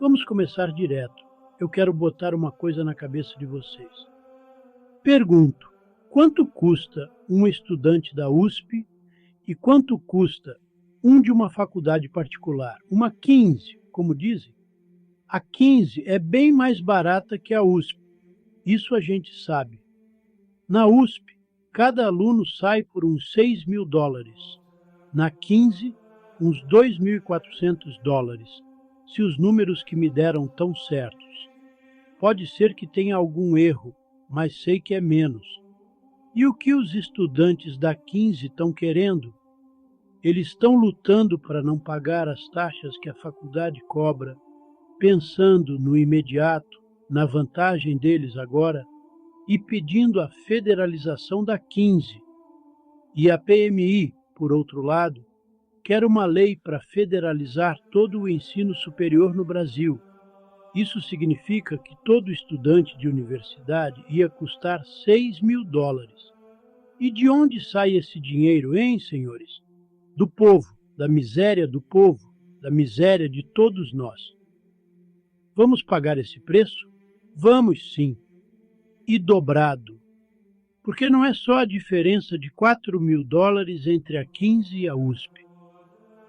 Vamos começar direto. Eu quero botar uma coisa na cabeça de vocês. Pergunto, quanto custa um estudante da USP e quanto custa um de uma faculdade particular? Uma 15, como dizem. A 15 é bem mais barata que a USP. Isso a gente sabe. Na USP, cada aluno sai por uns $6.000. Na 15, uns $2.400, se os números que me deram estão certos. Pode ser que tenha algum erro, mas sei que é menos. E o que os estudantes da 15 estão querendo? Eles estão lutando para não pagar as taxas que a faculdade cobra, pensando no imediato, na vantagem deles agora, e pedindo a federalização da 15. E a PMI, por outro lado, quer uma lei para federalizar todo o ensino superior no Brasil. Isso significa que todo estudante de universidade ia custar $6.000. E de onde sai esse dinheiro, hein, senhores? Do povo, da miséria do povo, da miséria de todos nós. Vamos pagar esse preço? Vamos sim. E dobrado. Porque não é só a diferença de $4.000 entre a 15 e a USP.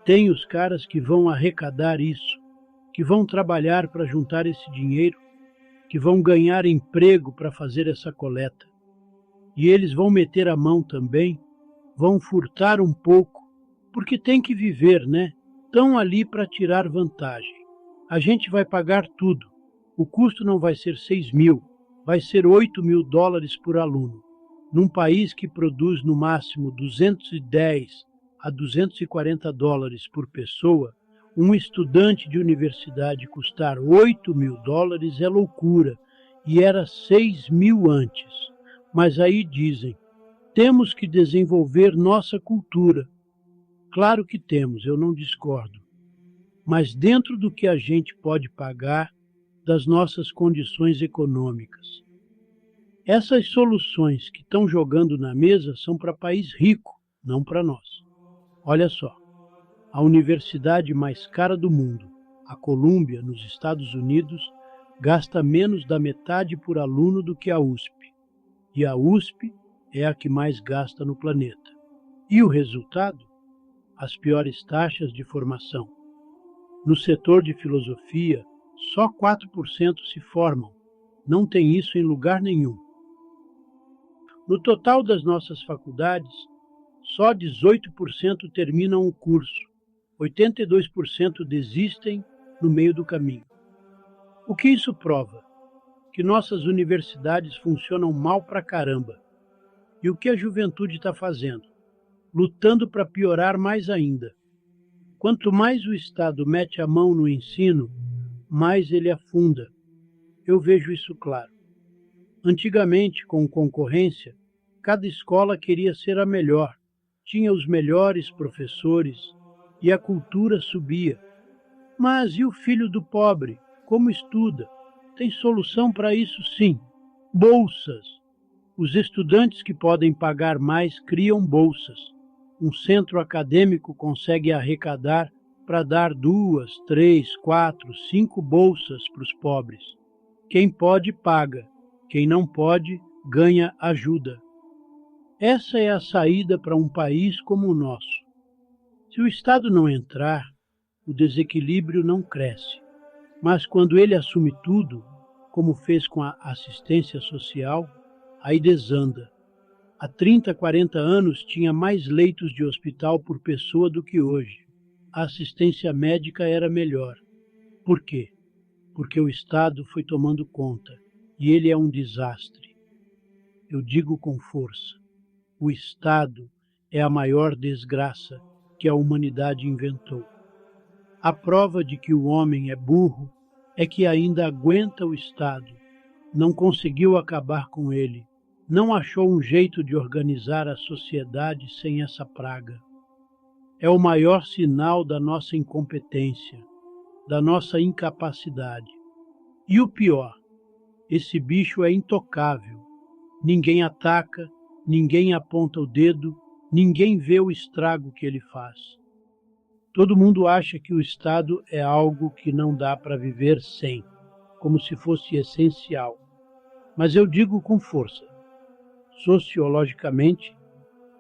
Tem os caras que vão arrecadar isso, que vão trabalhar para juntar esse dinheiro, que vão ganhar emprego para fazer essa coleta. E eles vão meter a mão também, vão furtar um pouco, porque tem que viver, né? Estão ali para tirar vantagem. A gente vai pagar tudo. O custo não vai ser 6.000, vai ser $8.000 por aluno. Num país que produz no máximo 210 a $240 por pessoa, um estudante de universidade custar $8.000 é loucura, e era 6.000 antes. Mas aí dizem, temos que desenvolver nossa cultura. Claro que temos, eu não discordo. Mas dentro do que a gente pode pagar, das nossas condições econômicas. Essas soluções que estão jogando na mesa são para país rico, não para nós. Olha só, a universidade mais cara do mundo, a Columbia, nos Estados Unidos, gasta menos da metade por aluno do que a USP. E a USP é a que mais gasta no planeta. E o resultado? As piores taxas de formação. No setor de filosofia, só 4% se formam. Não tem isso em lugar nenhum. No total das nossas faculdades, só 18% terminam o curso. 82% desistem no meio do caminho. O que isso prova? Que nossas universidades funcionam mal pra caramba. E o que a juventude está fazendo? Lutando para piorar mais ainda. Quanto mais o Estado mete a mão no ensino, mais ele afunda. Eu vejo isso claro. Antigamente, com concorrência, cada escola queria ser a melhor, tinha os melhores professores e a cultura subia. Mas e o filho do pobre? Como estuda? Tem solução para isso sim. Bolsas. Os estudantes que podem pagar mais criam bolsas. Um centro acadêmico consegue arrecadar para dar 2, 3, 4, 5 bolsas para os pobres. Quem pode, paga. Quem não pode, ganha ajuda. Essa é a saída para um país como o nosso. Se o Estado não entrar, o desequilíbrio não cresce. Mas quando ele assume tudo, como fez com a assistência social, aí desanda. Há 30, 40 anos tinha mais leitos de hospital por pessoa do que hoje. A assistência médica era melhor. Por quê? Porque o Estado foi tomando conta. E ele é um desastre. Eu digo com força, o Estado é a maior desgraça que a humanidade inventou. A prova de que o homem é burro é que ainda aguenta o Estado, não conseguiu acabar com ele, não achou um jeito de organizar a sociedade sem essa praga. É o maior sinal da nossa incompetência, da nossa incapacidade. E o pior, esse bicho é intocável. Ninguém ataca, ninguém aponta o dedo, ninguém vê o estrago que ele faz. Todo mundo acha que o Estado é algo que não dá para viver sem, como se fosse essencial. Mas eu digo com força, sociologicamente,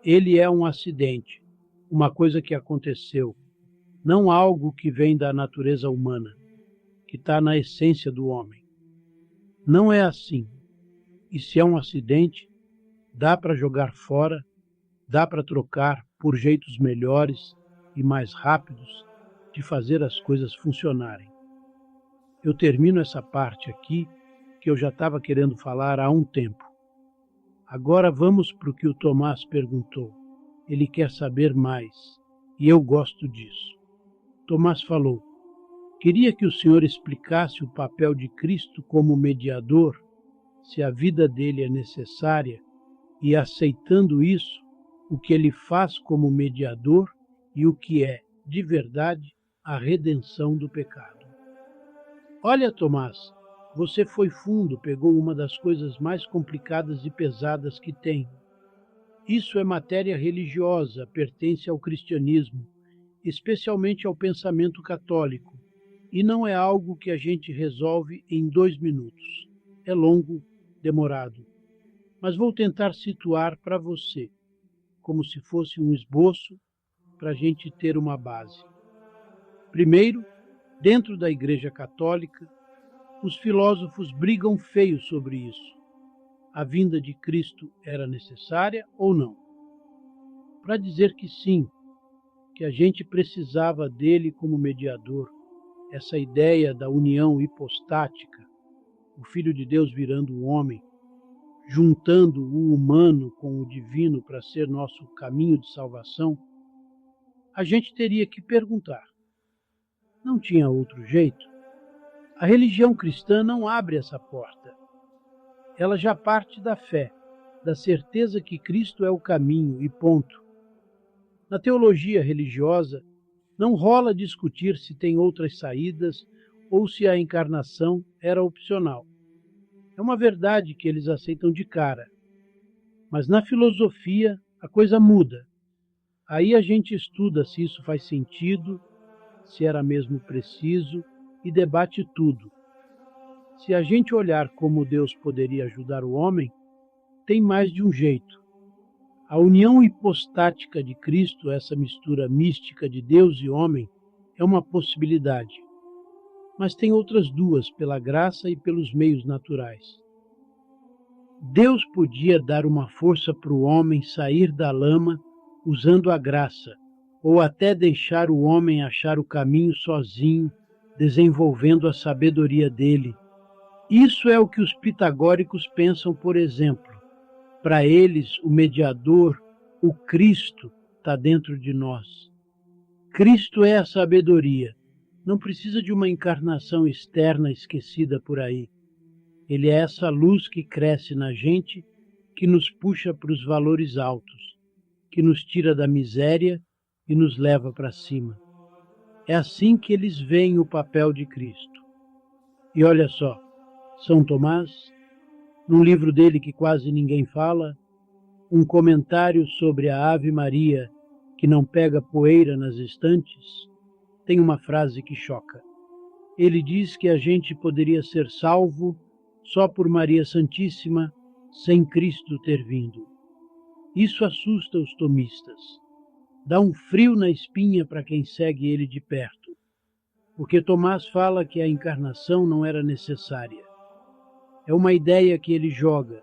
ele é um acidente, uma coisa que aconteceu, não algo que vem da natureza humana, que está na essência do homem. Não é assim. E se é um acidente, dá para jogar fora, dá para trocar por jeitos melhores e mais rápidos de fazer as coisas funcionarem. Eu termino essa parte aqui, que eu já estava querendo falar há um tempo. Agora vamos para o que o Tomás perguntou. Ele quer saber mais, e eu gosto disso. Tomás falou: queria que o senhor explicasse o papel de Cristo como mediador, se a vida dele é necessária, e aceitando isso, o que ele faz como mediador e o que é, de verdade, a redenção do pecado. Olha, Tomás, você foi fundo, pegou uma das coisas mais complicadas e pesadas que tem. Isso é matéria religiosa, pertence ao cristianismo, especialmente ao pensamento católico, e não é algo que a gente resolve em 2 minutos. É longo, demorado. Mas vou tentar situar para você, como se fosse um esboço, para a gente ter uma base. Primeiro, dentro da Igreja Católica, os filósofos brigam feio sobre isso. A vinda de Cristo era necessária ou não? Para dizer que sim, que a gente precisava dele como mediador, essa ideia da união hipostática, o Filho de Deus virando um homem, juntando o humano com o divino para ser nosso caminho de salvação, a gente teria que perguntar: não tinha outro jeito? A religião cristã não abre essa porta. Ela já parte da fé, da certeza que Cristo é o caminho e ponto. Na teologia religiosa, não rola discutir se tem outras saídas ou se a encarnação era opcional. É uma verdade que eles aceitam de cara. Mas na filosofia, a coisa muda. Aí a gente estuda se isso faz sentido, se era mesmo preciso, e debate tudo. Se a gente olhar como Deus poderia ajudar o homem, tem mais de um jeito. A união hipostática de Cristo, essa mistura mística de Deus e homem, é uma possibilidade. Mas tem outras duas, pela graça e pelos meios naturais. Deus podia dar uma força para o homem sair da lama usando a graça, ou até deixar o homem achar o caminho sozinho, desenvolvendo a sabedoria dele. Isso é o que os pitagóricos pensam, por exemplo. Para eles, o mediador, o Cristo, está dentro de nós. Cristo é a sabedoria. Não precisa de uma encarnação externa esquecida por aí. Ele é essa luz que cresce na gente, que nos puxa para os valores altos, que nos tira da miséria e nos leva para cima. É assim que eles veem o papel de Cristo. E olha só, São Tomás, num livro dele que quase ninguém fala, um comentário sobre a Ave Maria que não pega poeira nas estantes, tem uma frase que choca. Ele diz que a gente poderia ser salvo só por Maria Santíssima, sem Cristo ter vindo. Isso assusta os tomistas. Dá um frio na espinha para quem segue ele de perto, porque Tomás fala que a encarnação não era necessária. É uma ideia que ele joga,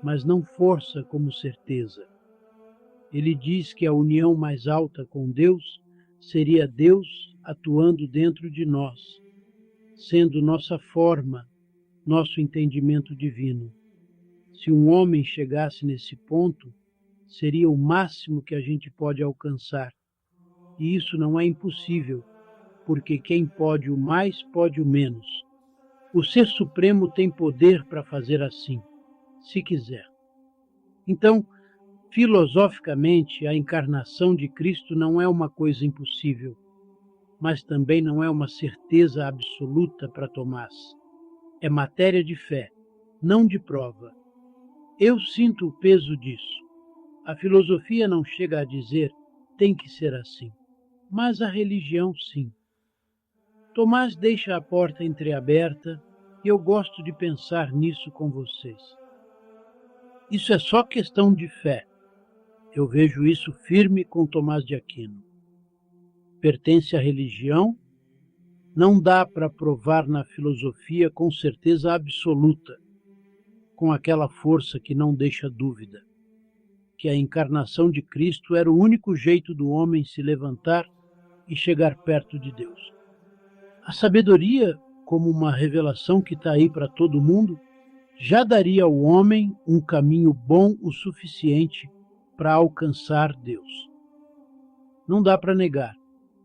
mas não força como certeza. Ele diz que a união mais alta com Deus seria Deus atuando dentro de nós, sendo nossa forma, nosso entendimento divino. Se um homem chegasse nesse ponto, seria o máximo que a gente pode alcançar. E isso não é impossível, porque quem pode o mais, pode o menos. O Ser Supremo tem poder para fazer assim, se quiser. Então, filosoficamente, a encarnação de Cristo não é uma coisa impossível, mas também não é uma certeza absoluta para Tomás. É matéria de fé, não de prova. Eu sinto o peso disso. A filosofia não chega a dizer tem que ser assim. mas a religião sim. Tomás deixa a porta entreaberta e eu gosto de pensar nisso com vocês. Isso é só questão de fé. Eu vejo isso firme com Tomás de Aquino. Pertence à religião? Não dá para provar na filosofia com certeza absoluta, com aquela força que não deixa dúvida, que a encarnação de Cristo era o único jeito do homem se levantar e chegar perto de Deus. A sabedoria, como uma revelação que está aí para todo mundo, já daria ao homem um caminho bom o suficiente para alcançar Deus. Não dá para negar,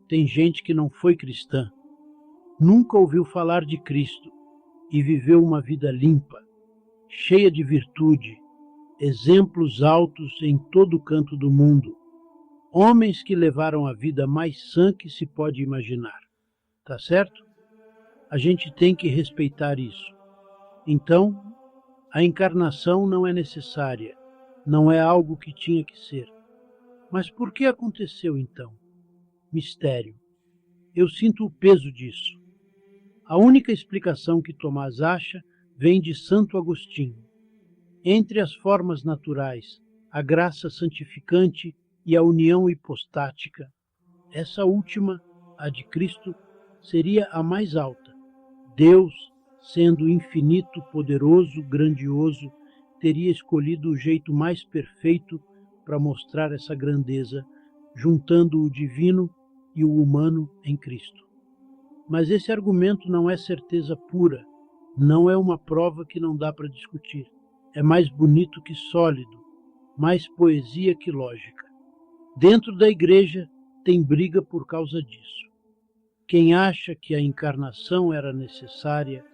tem gente que não foi cristã, nunca ouviu falar de Cristo e viveu uma vida limpa, cheia de virtude, exemplos altos em todo canto do mundo, homens que levaram a vida mais sã que se pode imaginar. Tá certo? A gente tem que respeitar isso. Então, a encarnação não é necessária, não é algo que tinha que ser. Mas por que aconteceu então? Mistério. Eu sinto o peso disso. A única explicação que Tomás acha vem de Santo Agostinho. Entre as formas naturais, a graça santificante e a união hipostática, essa última, a de Cristo, seria a mais alta. Deus, sendo infinito, poderoso, grandioso, teria escolhido o jeito mais perfeito para mostrar essa grandeza, juntando o divino e o humano em Cristo. Mas esse argumento não é certeza pura, não é uma prova que não dá para discutir. É mais bonito que sólido, mais poesia que lógica. Dentro da igreja tem briga por causa disso. Quem acha que a encarnação era necessária,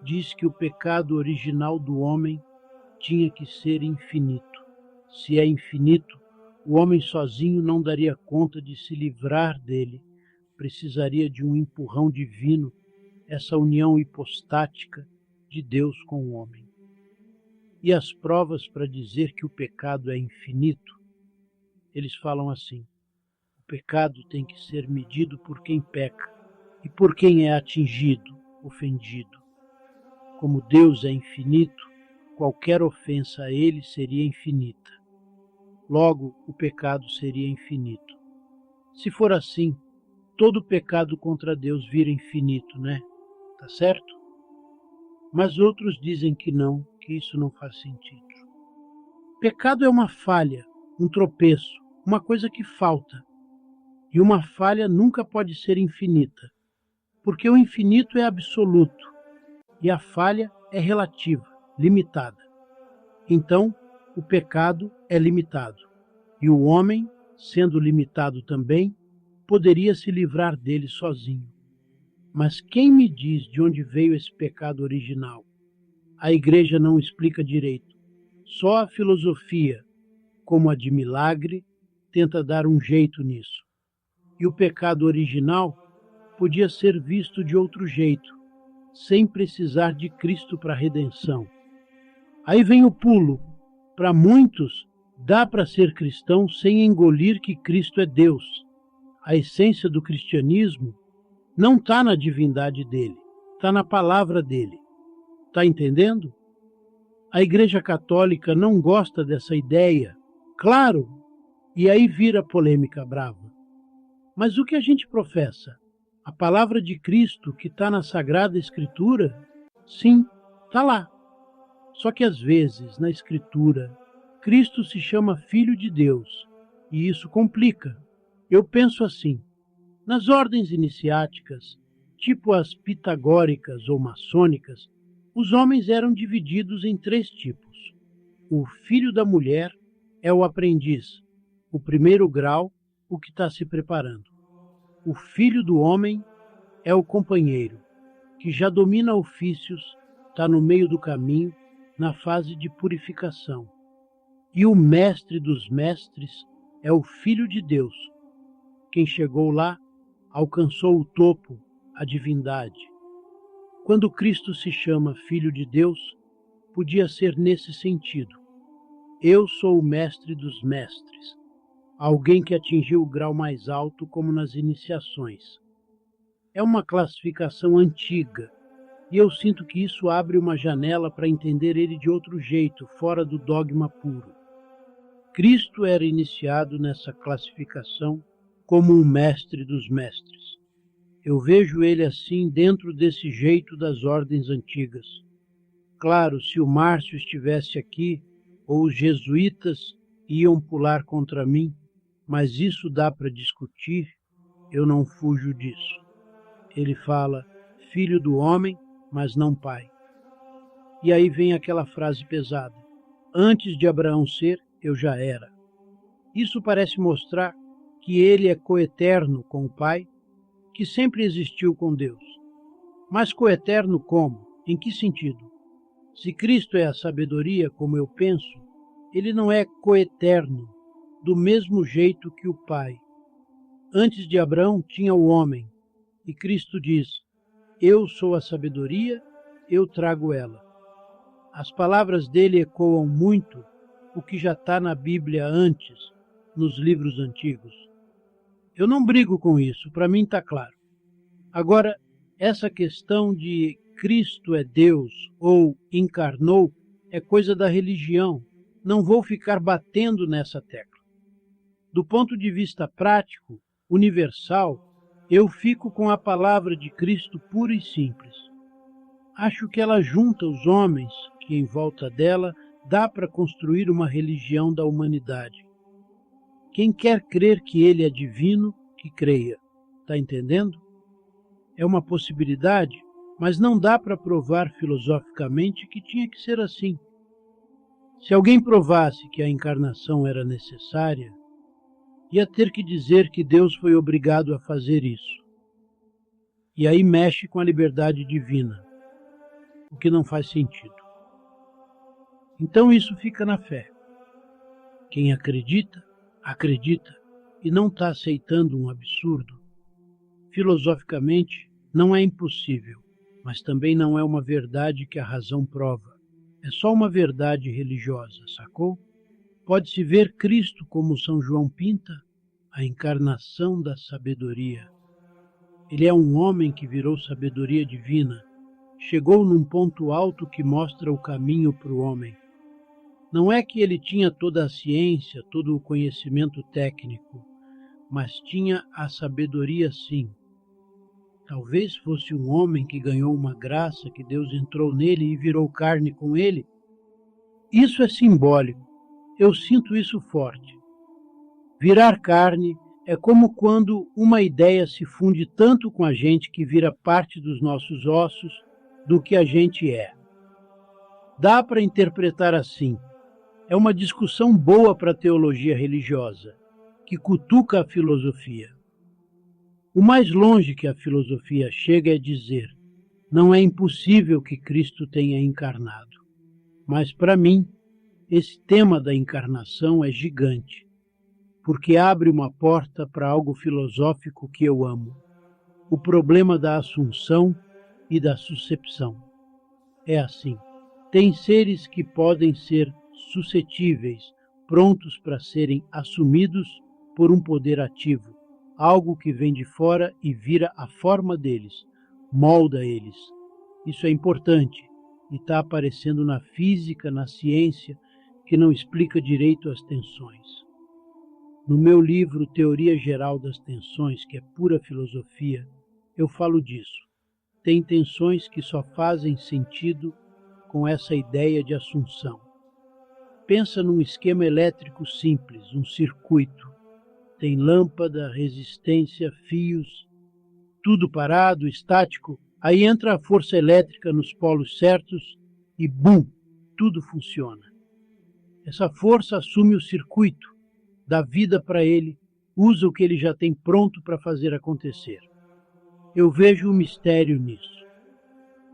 diz que o pecado original do homem tinha que ser infinito. Se é infinito, o homem sozinho não daria conta de se livrar dele, precisaria de um empurrão divino, essa união hipostática de Deus com o homem. E as provas para dizer que o pecado é infinito, eles falam assim: o pecado tem que ser medido por quem peca e por quem é atingido, ofendido. Como Deus é infinito, qualquer ofensa a ele seria infinita. Logo, o pecado seria infinito. Se for assim, todo pecado contra Deus vira infinito, né? Tá certo? Mas outros dizem que não, que isso não faz sentido. Pecado é uma falha, um tropeço, uma coisa que falta. E uma falha nunca pode ser infinita, porque o infinito é absoluto e a falha é relativa, limitada. Então, o pecado é limitado, e o homem, sendo limitado também, poderia se livrar dele sozinho. Mas quem me diz de onde veio esse pecado original? A igreja não explica direito. Só a filosofia, como a de milagre, tenta dar um jeito nisso. E o pecado original podia ser visto de outro jeito, sem precisar de Cristo para a redenção. Aí vem o pulo. Para muitos, dá para ser cristão sem engolir que Cristo é Deus. A essência do cristianismo não está na divindade dele, está na palavra dele. Está entendendo? A Igreja Católica não gosta dessa ideia, claro, e aí vira polêmica brava. Mas o que a gente professa? A palavra de Cristo que está na Sagrada Escritura? Sim, está lá. Só que às vezes, na Escritura, Cristo se chama Filho de Deus, e isso complica. Eu penso assim, nas ordens iniciáticas, tipo as pitagóricas ou maçônicas, os homens eram divididos em 3 tipos. O filho da mulher é o aprendiz, o primeiro grau, o que está se preparando. O filho do homem é o companheiro, que já domina ofícios, está no meio do caminho, na fase de purificação. E o mestre dos mestres é o Filho de Deus. Quem chegou lá alcançou o topo, a divindade. Quando Cristo se chama Filho de Deus, podia ser nesse sentido. Eu sou o mestre dos mestres. alguém que atingiu o grau mais alto, como nas iniciações. É uma classificação antiga, e eu sinto que isso abre uma janela para entender ele de outro jeito, fora do dogma puro. Cristo era iniciado nessa classificação como um mestre dos mestres. Eu vejo ele assim dentro desse jeito das ordens antigas. Claro, se o Márcio estivesse aqui, ou os jesuítas iam pular contra mim, mas isso dá para discutir, eu não fujo disso. Ele fala, filho do homem, mas não pai. E aí vem aquela frase pesada, antes de Abraão ser, eu já era. Isso parece mostrar que ele é coeterno com o Pai, que sempre existiu com Deus. Mas coeterno como? Em que sentido? Se Cristo é a sabedoria, como eu penso, ele não é coeterno, do mesmo jeito que o Pai. Antes de Abraão tinha o homem, e Cristo diz, eu sou a sabedoria, eu trago ela. As palavras dele ecoam muito o que já está na Bíblia antes, nos livros antigos. Eu não brigo com isso, para mim está claro. Agora, essa questão de Cristo é Deus ou encarnou é coisa da religião. Não vou ficar batendo nessa tecla. Do ponto de vista prático, universal, eu fico com a palavra de Cristo pura e simples. Acho que ela junta os homens que em volta dela dá para construir uma religião da humanidade. Quem quer crer que ele é divino, que creia. Está entendendo? É uma possibilidade, mas não dá para provar filosoficamente que tinha que ser assim. Se alguém provasse que a encarnação era necessária, ia ter que dizer que Deus foi obrigado a fazer isso. E aí mexe com a liberdade divina, o que não faz sentido. Então isso fica na fé. Quem acredita, acredita e não está aceitando um absurdo. Filosoficamente, não é impossível, mas também não é uma verdade que a razão prova. É só uma verdade religiosa, sacou? Pode-se ver Cristo como São João pinta, a encarnação da sabedoria. Ele é um homem que virou sabedoria divina, chegou num ponto alto que mostra o caminho para o homem. Não é que ele tinha toda a ciência, todo o conhecimento técnico, mas tinha a sabedoria sim. Talvez fosse um homem que ganhou uma graça, que Deus entrou nele e virou carne com ele. Isso é simbólico, eu sinto isso forte. Virar carne é como quando uma ideia se funde tanto com a gente que vira parte dos nossos ossos, do que a gente é. Dá para interpretar assim. É uma discussão boa para a teologia religiosa, que cutuca a filosofia. O mais longe que a filosofia chega é dizer, não é impossível que Cristo tenha encarnado. Mas para mim, esse tema da encarnação é gigante, porque abre uma porta para algo filosófico que eu amo, o problema da assunção e da suscepção. É assim, tem seres que podem ser suscetíveis, prontos para serem assumidos por um poder ativo, algo que vem de fora e vira a forma deles, molda eles. Isso é importante e está aparecendo na física, na ciência, que não explica direito as tensões. No meu livro Teoria Geral das Tensões, que é pura filosofia, eu falo disso. Tem tensões que só fazem sentido com essa ideia de assunção. Pensa num esquema elétrico simples, um circuito. Tem lâmpada, resistência, fios, tudo parado, estático. Aí entra a força elétrica nos polos certos e bum, tudo funciona. Essa força assume o circuito, dá vida para ele, usa o que ele já tem pronto para fazer acontecer. Eu vejo um mistério nisso.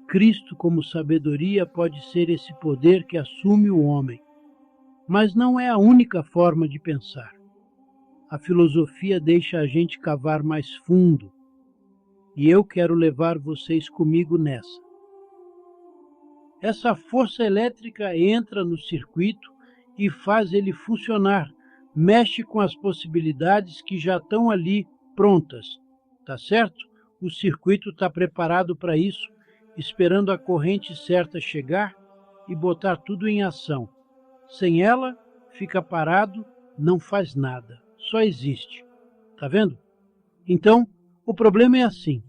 Cristo, como sabedoria, pode ser esse poder que assume o homem, mas não é a única forma de pensar. A filosofia deixa a gente cavar mais fundo, e eu quero levar vocês comigo nessa. Essa força elétrica entra no circuito e faz ele funcionar, mexe com as possibilidades que já estão ali prontas, tá certo? O circuito está preparado para isso, esperando a corrente certa chegar e botar tudo em ação. Sem ela, fica parado, não faz nada, só existe. Tá vendo? Então, o problema é assim.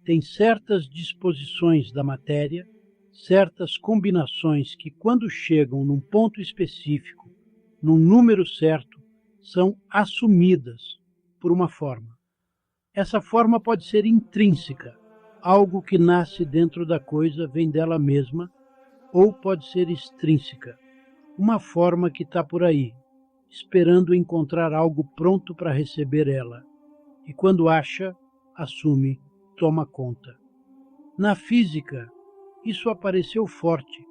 Tem certas disposições da matéria, certas combinações que, quando chegam num ponto específico, num número certo, são assumidas por uma forma. Essa forma pode ser intrínseca, algo que nasce dentro da coisa, vem dela mesma, ou pode ser extrínseca, uma forma que está por aí, esperando encontrar algo pronto para receber ela. E quando acha, assume, toma conta. Na física, isso apareceu forte,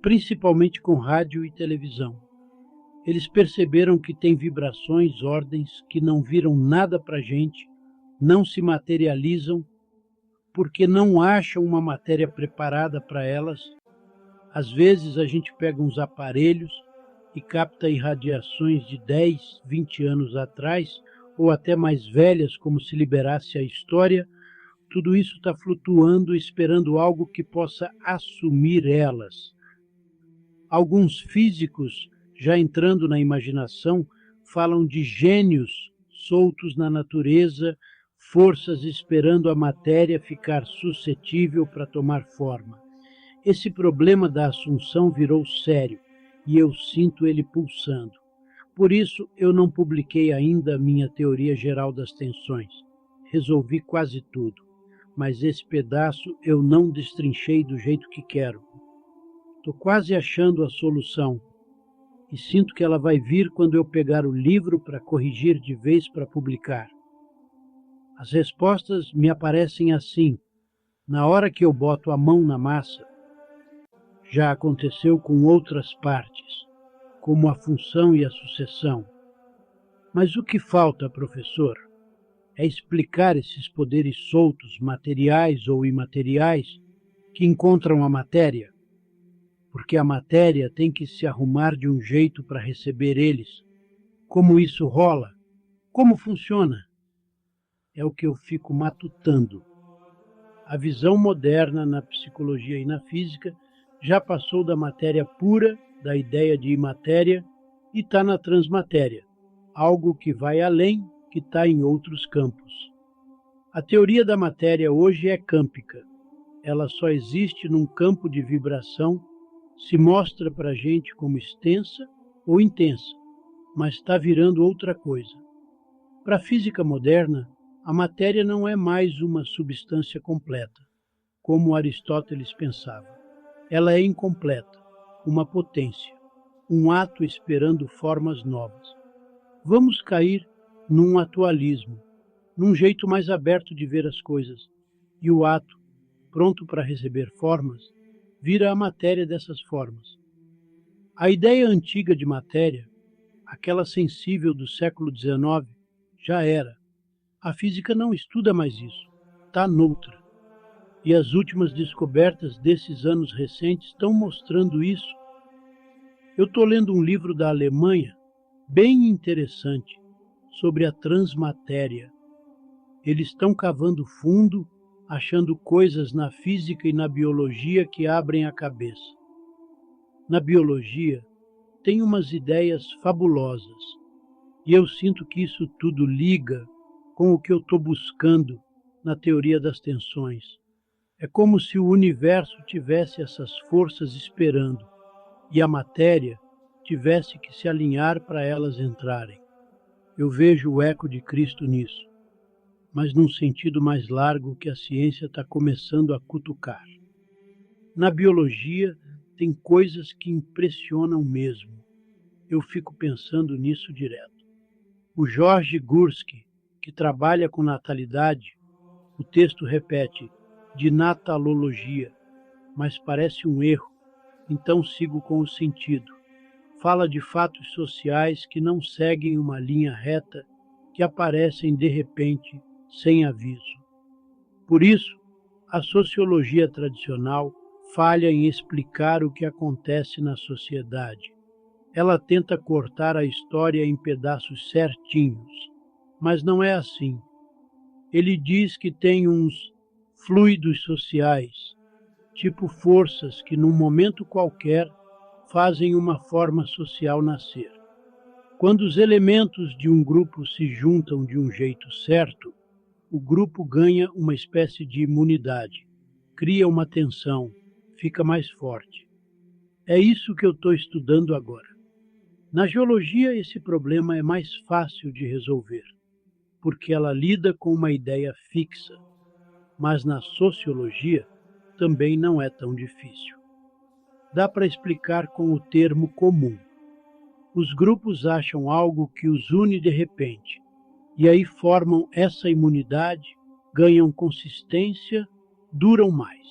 principalmente com rádio e televisão. Eles perceberam que tem vibrações, ordens, que não viram nada para a gente, não se materializam, porque não acham uma matéria preparada para elas. Às vezes a gente pega uns aparelhos e capta irradiações de 10, 20 anos atrás, ou até mais velhas, como se liberasse a história. Tudo isso está flutuando, esperando algo que possa assumir elas. Alguns físicos, já entrando na imaginação, falam de gênios soltos na natureza, forças esperando a matéria ficar suscetível para tomar forma. Esse problema da assunção virou sério e eu sinto ele pulsando. Por isso, eu não publiquei ainda a minha teoria geral das tensões. Resolvi quase tudo, mas esse pedaço eu não destrinchei do jeito que quero. Estou quase achando a solução e sinto que ela vai vir quando eu pegar o livro para corrigir de vez para publicar. As respostas me aparecem assim, na hora que eu boto a mão na massa. Já aconteceu com outras partes, como a função e a sucessão. Mas o que falta, professor, é explicar esses poderes soltos, materiais ou imateriais, que encontram a matéria, porque a matéria tem que se arrumar de um jeito para receber eles. Como isso rola? Como funciona? É o que eu fico matutando. A visão moderna na psicologia e na física já passou da matéria pura, da ideia de imatéria, e está na transmatéria, algo que vai além, que está em outros campos. A teoria da matéria hoje é câmpica. Ela só existe num campo de vibração, se mostra para a gente como extensa ou intensa, mas está virando outra coisa. Para a física moderna, a matéria não é mais uma substância completa, como Aristóteles pensava. Ela é incompleta, uma potência, um ato esperando formas novas. Vamos cair num atualismo, num jeito mais aberto de ver as coisas, e o ato, pronto para receber formas, vira a matéria dessas formas. A ideia antiga de matéria, aquela sensível do século XIX, já era. A física não estuda mais isso, está noutra. E as últimas descobertas desses anos recentes estão mostrando isso. Eu estou lendo um livro da Alemanha, bem interessante, sobre a transmatéria. Eles estão cavando fundo, achando coisas na física e na biologia que abrem a cabeça. Na biologia, tem umas ideias fabulosas, e eu sinto que isso tudo liga com o que eu estou buscando na teoria das tensões. É como se o universo tivesse essas forças esperando e a matéria tivesse que se alinhar para elas entrarem. Eu vejo o eco de Cristo nisso, mas num sentido mais largo que a ciência está começando a cutucar. Na biologia, tem coisas que impressionam mesmo. Eu fico pensando nisso direto. O George Gursky, que trabalha com natalidade, o texto repete, de natalologia, mas parece um erro, então sigo com o sentido. Fala de fatos sociais que não seguem uma linha reta, que aparecem de repente, sem aviso. Por isso, a sociologia tradicional falha em explicar o que acontece na sociedade. Ela tenta cortar a história em pedaços certinhos, mas não é assim. Ele diz que tem uns fluidos sociais, tipo forças que num momento qualquer fazem uma forma social nascer. Quando os elementos de um grupo se juntam de um jeito certo, o grupo ganha uma espécie de imunidade, cria uma tensão, fica mais forte. É isso que eu estou estudando agora. Na geologia, esse problema é mais fácil de resolver, porque ela lida com uma ideia fixa, mas na sociologia também não é tão difícil. Dá para explicar com o termo comum. Os grupos acham algo que os une de repente, e aí formam essa imunidade, ganham consistência, duram mais.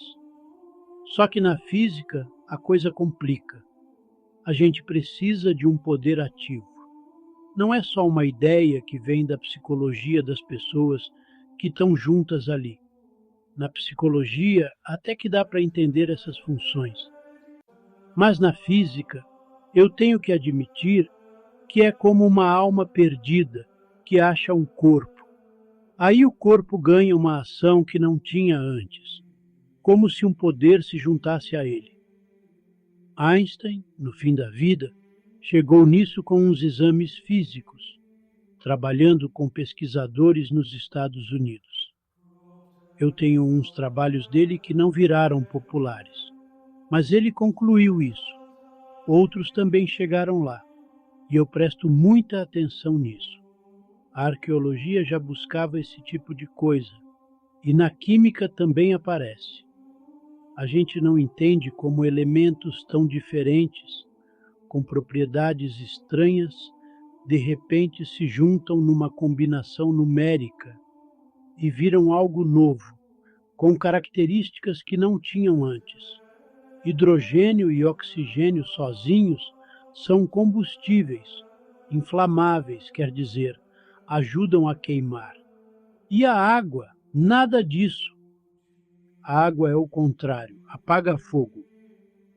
Só que na física a coisa complica. A gente precisa de um poder ativo. Não é só uma ideia que vem da psicologia das pessoas que estão juntas ali. Na psicologia até que dá para entender essas funções. Mas na física, eu tenho que admitir que é como uma alma perdida que acha um corpo. Aí o corpo ganha uma ação que não tinha antes, como se um poder se juntasse a ele. Einstein, no fim da vida, chegou nisso com uns exames físicos, trabalhando com pesquisadores nos Estados Unidos. Eu tenho uns trabalhos dele que não viraram populares, mas ele concluiu isso. Outros também chegaram lá, e eu presto muita atenção nisso. A arqueologia já buscava esse tipo de coisa, e na química também aparece. A gente não entende como elementos tão diferentes, com propriedades estranhas, de repente se juntam numa combinação numérica e viram algo novo, com características que não tinham antes. Hidrogênio e oxigênio sozinhos são combustíveis, inflamáveis, quer dizer, ajudam a queimar. E a água, nada disso. A água é o contrário, apaga fogo.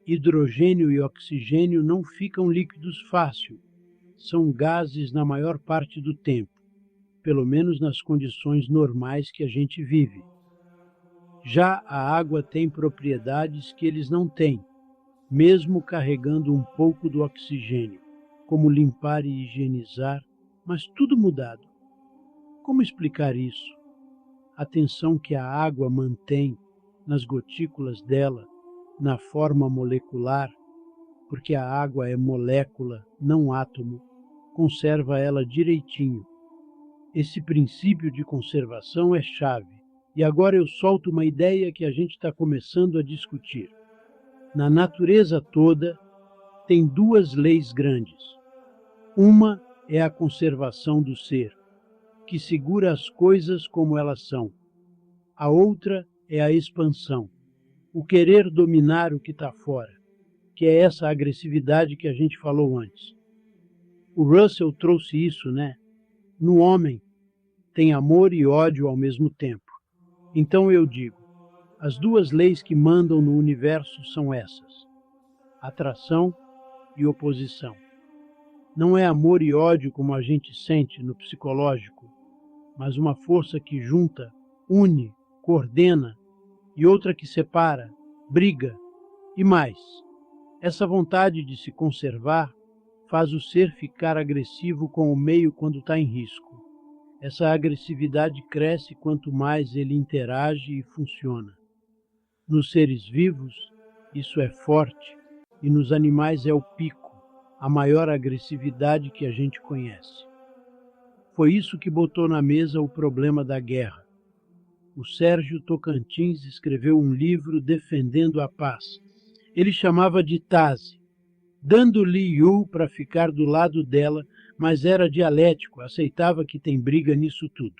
Hidrogênio e oxigênio não ficam líquidos fácil, são gases na maior parte do tempo, pelo menos nas condições normais que a gente vive. Já a água tem propriedades que eles não têm, mesmo carregando um pouco do oxigênio, como limpar e higienizar, mas tudo mudado. Como explicar isso? A tensão que a água mantém nas gotículas dela, na forma molecular, porque a água é molécula, não átomo, conserva ela direitinho. Esse princípio de conservação é chave. E agora eu solto uma ideia que a gente está começando a discutir. Na natureza toda, tem duas leis grandes. Uma é a conservação do ser, que segura as coisas como elas são. A outra é a expansão, o querer dominar o que está fora, que é essa agressividade que a gente falou antes. O Russell trouxe isso, né? No homem, tem amor e ódio ao mesmo tempo. Então eu digo, as duas leis que mandam no universo são essas: atração e oposição. Não é amor e ódio como a gente sente no psicológico, mas uma força que junta, une, coordena, e outra que separa, briga, e mais. Essa vontade de se conservar faz o ser ficar agressivo com o meio quando está em risco. Essa agressividade cresce quanto mais ele interage e funciona. Nos seres vivos, isso é forte, e nos animais é o pico, a maior agressividade que a gente conhece. Foi isso que botou na mesa o problema da guerra. O Sérgio Tocantins escreveu um livro defendendo a paz. Ele chamava de Taze, dando Li Yu para ficar do lado dela, mas era dialético, aceitava que tem briga nisso tudo.